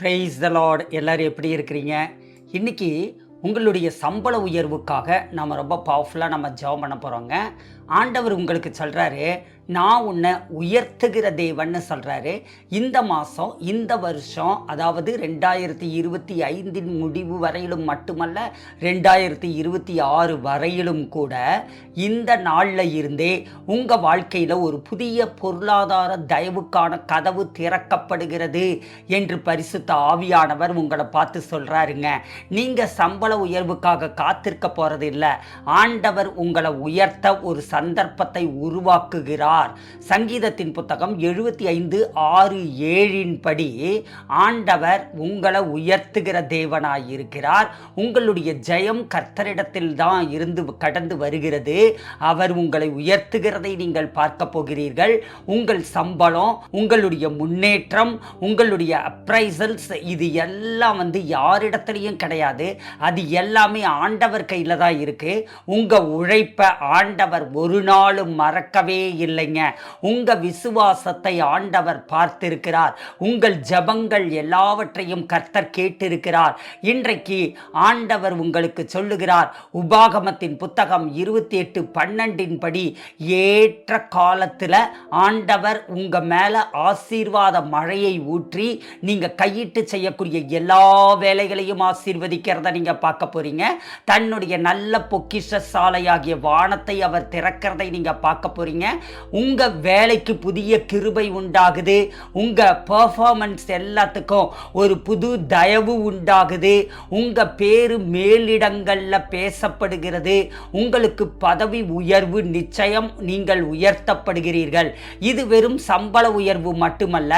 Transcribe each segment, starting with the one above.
Praise the Lord. எல்லோரும் எப்படி இருக்கிறீங்க? இன்றைக்கி உங்களுடைய சம்பள உயர்வுக்காக நம்ம ரொம்ப பவர்ஃபுல்லாக நம்ம ஜெபம் பண்ண போகிறோங்க. ஆண்டவர் உங்களுக்கு சொல்கிறாரு, நான் உன்னை உயர்த்துகிற தேவன்னு சொல்கிறாரு. இந்த மாதம், இந்த வருஷம், அதாவது 2025 முடிவு வரையிலும் மட்டுமல்ல, 2026 வரையிலும் கூட இந்த நாளில் இருந்தே உங்கள் வாழ்க்கையில் ஒரு புதிய பொருளாதார தயவுக்கான கதவு திறக்கப்படுகிறது என்று பரிசுத்த ஆவியானவர் உங்களை பார்த்து சொல்கிறாருங்க. நீங்கள் சம்பள உயர்வுக்காக காத்திருக்க போகிறது இல்லை. ஆண்டவர் உங்களை உயர்த்த ஒரு சந்தர்ப்பத்தை உருவாக்குகிறார். சங்கீதத்தின் புத்தகம் 75:6-7 படி ஆண்டவர் உங்களை உயர்த்துகிற தேவனாயிருக்கிறார். உங்களுடைய ஜெயம் கர்த்தரிடத்தில் தான் இருந்து கடந்து வருகிறது. அவர் உங்களை உயர்த்துகிறதை நீங்கள் பார்க்க போகிறீர்கள். உங்கள் சம்பளம், உங்களுடைய முன்னேற்றம், உங்களுடைய அப்ரைசல்ஸ், இது எல்லாம் யாரிடத்துலையும் கிடையாது. அது எல்லாமே ஆண்டவர் கையில் தான் இருக்கு. உங்கள் உழைப்பை ஆண்டவர் ஒரு நாளும் மறக்கவே இல்லைங்க. உங்க விசுவாசத்தை ஆண்டவர் பார்த்திருக்கிறார். உங்கள் ஜெபங்கள் எல்லாவற்றையும் கர்த்தர் கேட்டிருக்கிறார். இன்றைக்கு ஆண்டவர் உங்களுக்கு சொல்லுகிறார், உபாகமத்தின் புத்தகம் 28:12 படி ஏற்ற காலத்தில் ஆண்டவர் உங்க மேல ஆசீர்வாத மழையை ஊற்றி நீங்க கையிட்டு செய்யக்கூடிய எல்லா வேலைகளையும் ஆசீர்வதிக்கிறத நீங்க பார்க்க போறீங்க. தன்னுடைய நல்ல பொக்கிஷ சாலையாகிய வானத்தை அவர் திறக்கிறதை நீங்க பார்க்க போறீங்க. உங்க வேலைக்கு புதிய கிருபை உண்டாகுது. உங்க பெர்ஃபார்மன்ஸ் எல்லாத்துக்கும் ஒரு புது தயவு உண்டாகுது. உங்க பேரு மேலிடங்கள்ல பேசப்படுகிறது. உங்களுக்கு பதவி உயர்வு நிச்சயம். நீங்கள் உயர்த்தப்படுகிறீர்கள். இது வெறும் சம்பள உயர்வு மட்டுமல்ல,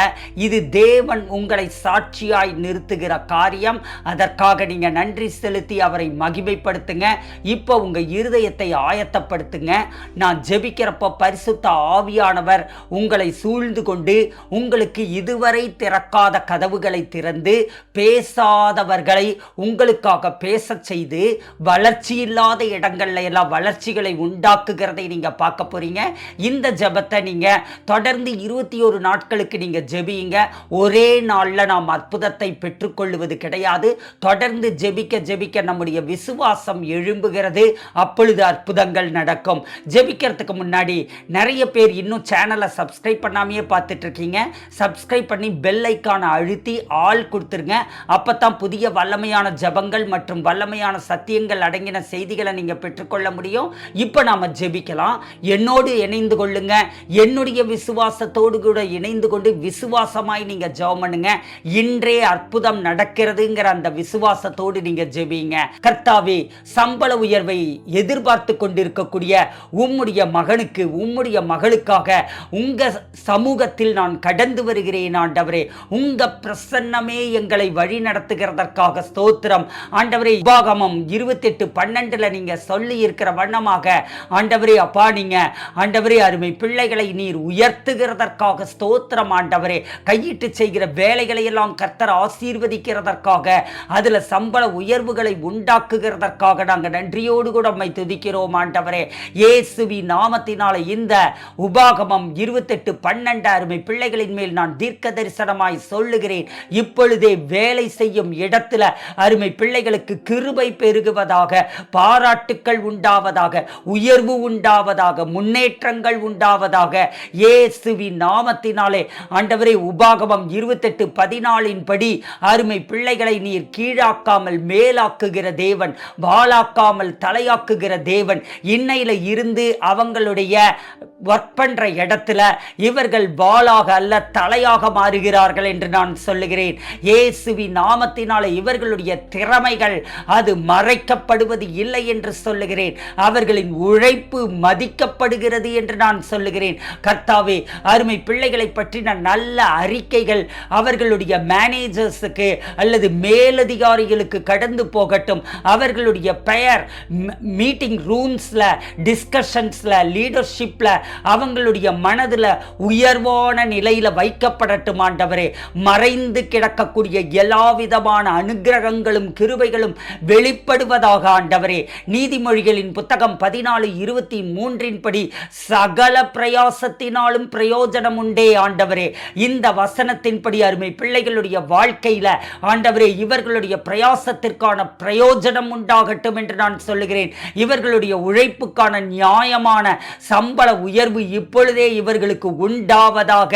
இது தேவன் உங்களை சாட்சியாய் நிறுத்துகிற காரியம். அதற்காக நீங்க நன்றி செலுத்தி அவரை மகிமைப்படுத்துங்க. இப்போ உங்க இருதயத்தை ஆயத்தப்படுத்துங்க. நான் ஜெபிக்கிறப்ப பரிசுத்த ஆவியானவர் உங்களை சூழ்ந்து கொண்டு உங்களுக்கு இதுவரை திறக்காத கதவுகளை திறந்து பேசாதவர்களை உங்களுக்காக பேச செய்து வளர்ச்சி இல்லாத இடங்கள்ல எல்லாம் வளர்ச்சிகளை உண்டாக்குகிறதை நீங்க பார்க்க போறீங்க. இந்த ஜெபத்தை நீங்க தொடர்ந்து 21 நாட்களுக்கு நீங்க ஜெபியுங்க. ஒரே நாள்ல நாம் அற்புதத்தை பெற்றுக்கொள்வது கிடையாது. தொடர்ந்து ஜெபிக்க ஜெபிக்க நம்முடைய விசுவாசம் எழும்புகிறது. அப்பொழுது அற்புதங்கள் நடக்கும். ஜெபிக்கிறதுக்கு முன்னாடி நிறைய பேர் இன்னும் சேனலை சப்ஸ்கிரைப் பண்ணாமையே பார்த்துட்டு இருக்கீங்க. சப்ஸ்கிரைப் பண்ணி பெல் ஐக்கானை அழுத்தி ஆல் கொடுத்துருங்க. அப்பதான் புதிய வல்லமையான ஜெபங்கள் மற்றும் வல்லமையான சத்தியங்கள் அடங்கின செய்திகளை நீங்க பெற்றுக்கொள்ள முடியும். இப்போ நாம ஜெபிக்கலாம். என்னோடு இணைந்து கொள்ளுங்க. என்னுடைய விசுவாசத்தோடு கூட இணைந்து கொண்டு விசுவாசமாய் நீங்க ஜெபம் பண்ணுங்க. இன்றே அற்புதம் நடக்கிறதுங்கிற அந்த விசுவாசத்தோடு நீங்க ஜெபிங்க. கர்த்தாவே, சம்பள உயர்வை எதிர்பார்த்து கொண்டிருக்கக்கூடிய உம்முடைய மகனுக்கு, உம்முடைய மகளுக்காக உங்க சமூகத்தில் நான் கடந்து வருகிறேன். ஆண்டவரே, உங்க பிரசன்னமே எங்களை வழி நடத்துகிறதற்காக ஸ்தோத்திரம். ஆண்டவரே, உபாகமம் 28:12 நீங்க சொல்லி இருக்கிற வண்ணமாக ஆண்டவரே, அப்பா, நீங்க ஆண்டவரே அருமை பிள்ளைகளை நீர் உயர்த்துகிறதற்காக ஸ்தோத்திரம். ஆண்டவரே, கையிட்டு செய்கிற வேலைகளை எல்லாம் கர்த்தர் ஆசீர்வதிக்கிறதற்காக, அதுல சம்பள உயர்வுகளை உண்டாக்குகிறதற்காக நாங்கள் நன்றியோடு கூட உம்மை துதிக்கிறோம். ஆண்டவரே, இயேசுவின் நாமத்தினால இந்த உபாகமம் 28:12 அருமை பிள்ளைகளின் மேல் நான் தீர்க்க தரிசனமாய் சொல்லுகிறேன். இப்பொழுதே வேலை செய்யும் இடத்துல அருமை பிள்ளைகளுக்கு கிருபை பெருகுவதாக, பாராட்டுக்கள் உண்டாவதாக, உயர்வு உண்டாவதாக, முன்னேற்றங்கள் உண்டாவதாக இயேசுவின் நாமத்தினாலே. ஆண்டவரே, உபாகமம் 28:14 படி அருமை பிள்ளைகளை நீர் கீழாக்காமல் மேலாக்குகிற தேவன், வாளாக்காமல் தலையாக்குகிற தேவன். இன்னையில இருந்து அவங்களுடைய ஒர்க் பண்ற இடத்துல இவர்கள் வாளாக அல்ல தலையாக மாறுகிறார்கள் என்று நான் சொல்லுகிறேன். இயேசுவின் நாமத்தினாலே இவர்களுடைய திறமைகள் அது மறைக்கப்படுவது இல்லை என்று சொல்லுகிறேன். அவர்களின் உழைப்பு மதிக்கப்படுகிறது என்று நான் சொல்லுகிறேன். கர்த்தாவே, அருமை பிள்ளைகளை பற்றின நல்ல அறிக்கைகள் அவர்களுடைய மேனேஜர்ஸுக்கு அல்லது மேலதிகாரிகளுக்கு கடந்து போகட்டும். அவர்களுடைய பெயர் மீட்டிங் ரூம்ஸ்ல, டிஸ்கஷன் ப்ரொஃபஷன்ஸ்ல, லீடர்ஷிப்ல அவங்களுடைய மனதில் உயர்வான நிலையில வைக்கப்படட்டும் ஆண்டவரே. மறைந்து கிடக்கக்கூடிய எல்லா விதமான அனுக்கிரகங்களும் கிருபைகளும் வெளிப்படுவதாக ஆண்டவரே. நீதிமொழிகளின் புத்தகம் 14:23 படி சகல பிரயாசத்தினாலும் பிரயோஜனம் உண்டே ஆண்டவரே. இந்த வசனத்தின்படி அருமை பிள்ளைகளுடைய வாழ்க்கையில ஆண்டவரே இவர்களுடைய பிரயாசத்திற்கான பிரயோஜனம் உண்டாகட்டும் என்று நான் சொல்லுகிறேன். இவர்களுடைய உழைப்புக்கான நியாயமான சம்பள உயர்வு இப்பொழுதே இவர்களுக்கு உண்டாவதாக.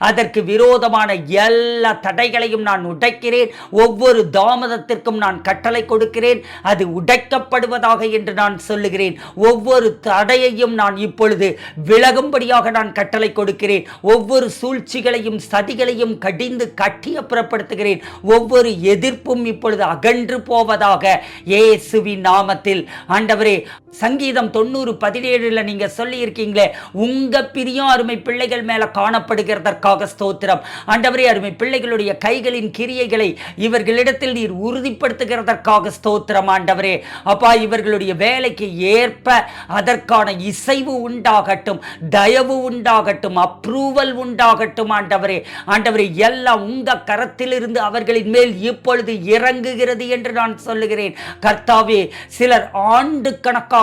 அதற்கு விரோதமான எல்லா தடைகளையும் நான் உடைக்கிறேன். ஒவ்வொரு தாமதத்திற்கும் நான் கட்டளை கொடுக்கிறேன். அது உடைக்கப்படுவதாக என்று நான் சொல்லுகிறேன். ஒவ்வொரு தடையையும் நான் இப்பொழுது விலகும்படியாக நான் கட்டளை கொடுக்கிறேன். ஒவ்வொரு சூழ்ச்சிகளையும் சதிகளையும் கடிந்து கட்டிய புறப்படுத்துகிறேன். ஒவ்வொரு எதிர்ப்பும் இப்பொழுது அகன்று போவதாக இயேசுவின் நாமத்தில். ஆண்டவரே, சங்கீதம் 90:17 நீங்க சொல்லி இருக்கீங்களே, உங்க பிரியம் அருமை பிள்ளைகள் மேல காணப்படுகிறதற்காக ஸ்தோத்திரம். ஆண்டவரே, அருமை பிள்ளைகளுடைய கைகளின் கிரியைகளை இவர்களிடத்தில் நீர் உறுதிப்படுத்துகிறதற்காக ஸ்தோத்திரம். ஆண்டவரே அப்பா, இவர்களுடைய வேலைக்கு ஏற்ப அதற்கான இசைவு உண்டாகட்டும், தயவு உண்டாகட்டும், அப்ரூவல் உண்டாகட்டும். ஆண்டவரே ஆண்டவரே, எல்லாம் உங்க கரத்திலிருந்து அவர்களின் மேல் இப்பொழுது இறங்குகிறது என்று நான் சொல்லுகிறேன். கர்த்தாவே, சிலர் ஆண்டு கணக்காக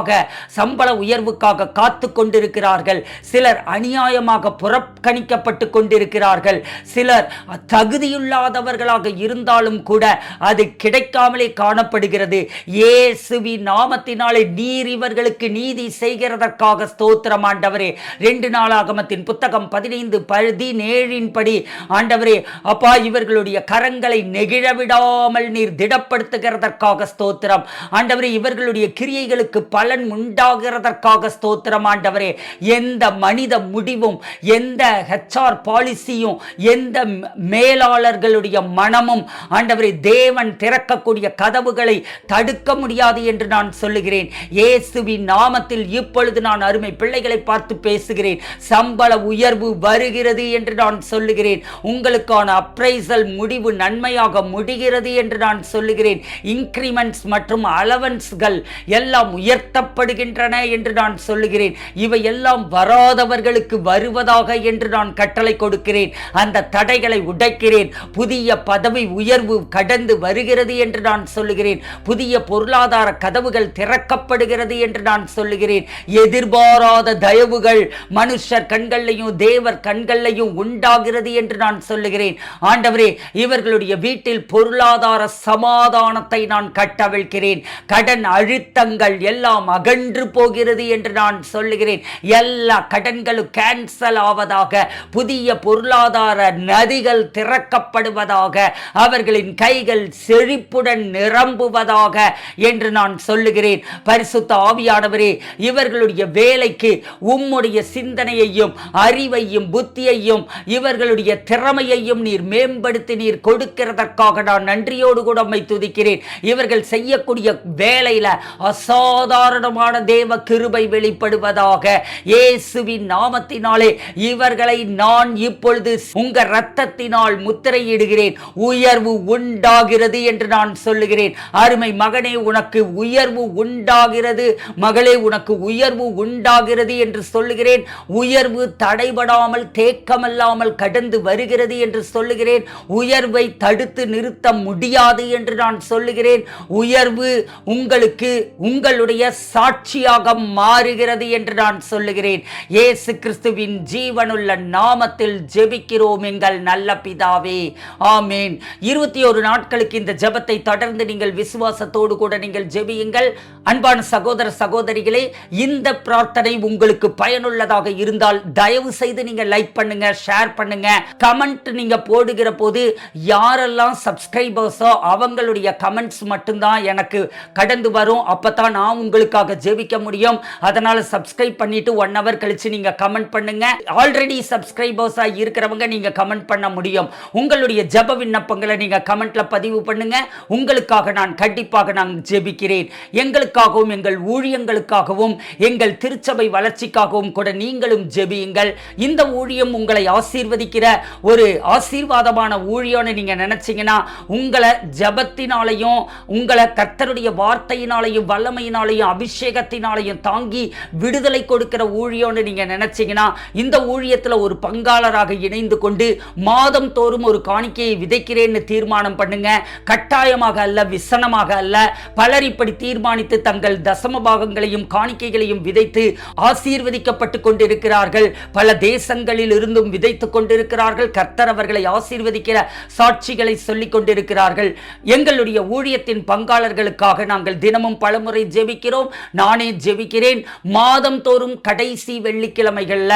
சம்பள உயர்வுக்காக காத்து கொண்டிருக்கிறார்கள். சிலர் அநியாயமாக புறக்கணிக்கப்பட்டு கொண்டிருக்கிறார்கள். சிலர் தகுதியில்லாதவர்களாக இருந்தாலும் கூட அது கிடைக்காமலே காணப்படுகிறது. இயேசுவின் நாமத்தினாலே நீர் இவர்களுக்கு நீதி செய்கிறதற்காக ஸ்தோத்திரம். ஆண்டவரே, 2 நாளாகமத்தின் புத்தகம் 15:17 படி ஆண்டவரே அப்பா, இவர்களுடைய கரங்களை நெகிழ விடாமல் நீர் திடப்படுத்துகிறதற்காக ஸ்தோத்திரம். ஆண்டவரே, இவர்களுடைய கிரியைகளுக்கு பலன் உண்டாகிறதற்காக ஸ்தோத்திரம். ஆண்டவரே, எந்த மனித முடிவும், எந்த HR பாலிசியும், எந்த மேலாளர்களுடைய மனமும் ஆண்டவரே தேவன் திறக்கக்கூடிய கதவுகளை தடுக்க முடியாது என்று நான் சொல்லுகிறேன். இயேசுவின் நாமத்தில் இப்பொழுது நான் அருமை பிள்ளைகளை பார்த்து பேசுகிறேன். சம்பள உயர்வு வருகிறது என்று நான் சொல்லுகிறேன். உங்களுக்கான அப்ரைசல் முடிவு நன்மையாக முடிகிறது என்று நான் சொல்லுகிறேன். இன்கிரிமெண்ட்ஸ் மற்றும் அலவன்ஸ்கள் எல்லாம் உயர்த்தப்படுகின்றன என்று நான் சொல்லுகிறேன். இவை எல்லாம் வராதவர்களுக்கு வருவதாக என்று நான் கட்டளை கொடுக்கிறேன். அந்த தடைகளை உடைக்கிறேன். புதிய பதவி உயர்வு கடந்து வருகிறது என்று நான் சொல்லுகிறேன். புதிய பொருளாதார கதவுகள் திறக்கப்படுகிறது என்று நான் சொல்லுகிறேன். எதிர்பாராத தயவுகள் மனுஷர் கண்களையும் தேவர் கண்களையும் உண்டாகிறது என்று நான் சொல்லுகிறேன். ஆண்டவரே, இவர்களுடைய வீட்டில் பொருளாதார சமாதானத்தை நான் கட்டவிழ்கிறேன். கடன் அழுத்தங்கள் எல்லாம் அகன்று போகிறது என்று நான் சொல்லுகிறேன். எல்லா கடன்களும் கேன்சல் ஆவதாக. புதிய பொருளாதார நதிகள் திறக்கப்படுவதாக. அவர்களின் கைகள் செழிப்புடன் நிரம்புவதாக என்று நான் சொல்லுகிறேன். பரிசுத்த ஆவியானவரே, இவர்களுடைய வேலைக்கு உம்முடைய சிந்தனையையும் அறிவையும் புத்தியையும் இவர்களுடைய திறமையையும் நீர் மேம்படுத்தி நீர் கொடுக்கிறதற்காக நான் நன்றியோடு கூட உம்மை துதிக்கிறேன். இவர்கள் செய்யக்கூடிய வேலையில அசாதாரணமான தேவ கிருபை வெளிப்படுவதாக. இயேசுவின் நாமத்தினாலே இவர்களை நான் இப்பொழுது உங்க இரத்தத்தினால் முத்திரையிடுகிறேன். உயர்வு உண்டாகிறது என்று நான் சொல்லுகிறேன். அருமை மகனே, உனக்கு உயர்வு உண்டாகிறது. மகளே, உனக்கு உயர்வு உண்டாகிறது என்று சொல்லுகிறேன். உயர்வு தடைபடாமல் தேக்கமல்லாமல் கடந்து வருகிறது என்று சொல்லுகிறேன். உயர்வை தடுத்து நிறுத்த முடியாது என்று நான் சொல்லுகிறேன். உயர்வு உங்களுக்கு உங்களுடைய சாட்சியாக மாறுகிறது என்று நான் சொல்லுகிறேன். இயேசு கிறிஸ்துவின் ஜீவனுள்ள நாமத்தில் ஜெபிக்கிறோம் எங்கள் நல்ல பிதாவே, ஆமேன். 21 நாட்களுக்கு இந்த ஜெபத்தை தொடர்ந்து நீங்கள் விசுவாசத்தோடு கூட நீங்கள் ஜெபியுங்கள். அன்பான சகோதர சகோதரிகளே, இந்த பிரார்த்தனை உங்களுக்கு பயனுள்ளதாக இருந்தால் தயவு செய்து நீங்க லைக் பண்ணுங்க, ஷேர் பண்ணுங்க, கமெண்ட் நீங்க போடுகிற போது யாரெல்லாம் சப்ஸ்கிரைபர்ஸோ அவங்களுடைய கமெண்ட்ஸ் மட்டும்தான் எனக்கு கடந்து வரும். அப்பதான் நான் உங்களுக்காக ஜெபிக்க முடியும். அதனால சப்ஸ்கிரைப் பண்ணிட்டு 1 hour கழிச்சு நீங்க கமெண்ட் பண்ணுங்க. ஆல்ரெடி சப்ஸ்கிரைபர்ஸா இருக்கிறவங்க நீங்க கமெண்ட் பண்ண முடியும். உங்களுடைய ஜெப விண்ணப்பங்களை நீங்க கமெண்ட்ல பதிவு பண்ணுங்க. உங்களுக்காக நான் கண்டிப்பாக நான் ஜெபிக்கிறேன். எங்களுக்காகவும் எங்கள் ஊழியங்களுக்காகவும் எங்கள் திருச்சபை வளர்ச்சிக்காகவும் கூட நீங்களும் ஜெபியுங்கள். இந்த ஊழியம் உங்களை ஆசீர்வதிக்கிற ஒரு ஆசீர்வாதமான ஊழியம்னு நீங்க நினைச்சீங்கன்னா உங்களை ஜெபத்தினாலையும் உங்களை கர்த்தருடைய வார்த்தையினாலையும் வல்லமையினாலையும் அபிஷேகத்தினாலையும் தாங்கி வாங்கி விடுதலை கொடுக்கிற ஊழியம்னு நீங்க நினைச்சீங்கன்னா இந்த ஊழியத்தில் ஒரு பங்காளராக இணைந்து கொண்டு மாதம் தோறும் ஒரு காணிக்கையை விதைக்கிறேன்னு தீர்மானம் பண்ணுங்க. கட்டாயமாக அல்ல, விசனமாக அல்ல. பலர் இப்படி தீர்மானித்து தங்கள் தசம பாகங்களையும் காணிக்கைகளையும் விதைத்து ஆசீர்வதிக்கப்பட்டு கொண்டிருக்கிறார்கள். பல தேசங்களில் இருந்தும் விதைத்துக் கொண்டிருக்கிறார்கள். கர்த்தர் அவர்களை ஆசீர்வதிக்கிற சாட்சிகளை சொல்லிக் கொண்டிருக்கிறார்கள். எங்களுடைய ஊழியத்தின் பங்காளர்களுக்காக நாங்கள் தினமும் பலமுறை ஜெபிக்கிறோம். நானே ஜெபிக்கிறேன். மாதம் தோறும் கடைசி வெள்ளிக்கிழமைகள்ல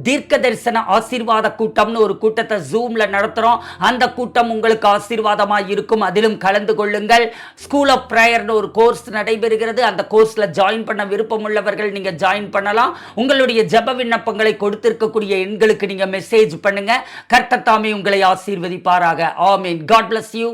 தீர்க்க தரிசன ஆசீர்வாத கூட்டம்னு ஒரு கூட்டத்தை ஜூம்ல நடத்துறோம். அந்த கூட்டம் உங்களுக்கு ஆசீர்வாதமாக இருக்கும். அதிலும் கலந்து கொள்ளுங்கள். ஸ்கூல் ஆஃப் பிரேயர்னு ஒரு கோர்ஸ் நடைபெறுகிறது. அந்த கோர்ஸ்ல ஜாயின் பண்ண விருப்பம் உள்ளவர்கள் நீங்க ஜாயின் பண்ணலாம். உங்களுடைய ஜெப விண்ணப்பங்களை கொடுத்திருக்கக்கூடிய எண்களுக்கு நீங்க மெசேஜ் பண்ணுங்க. கர்த்தர் தாமே உங்களை ஆசீர்வதிப்பாராக. ஆமென். God bless you.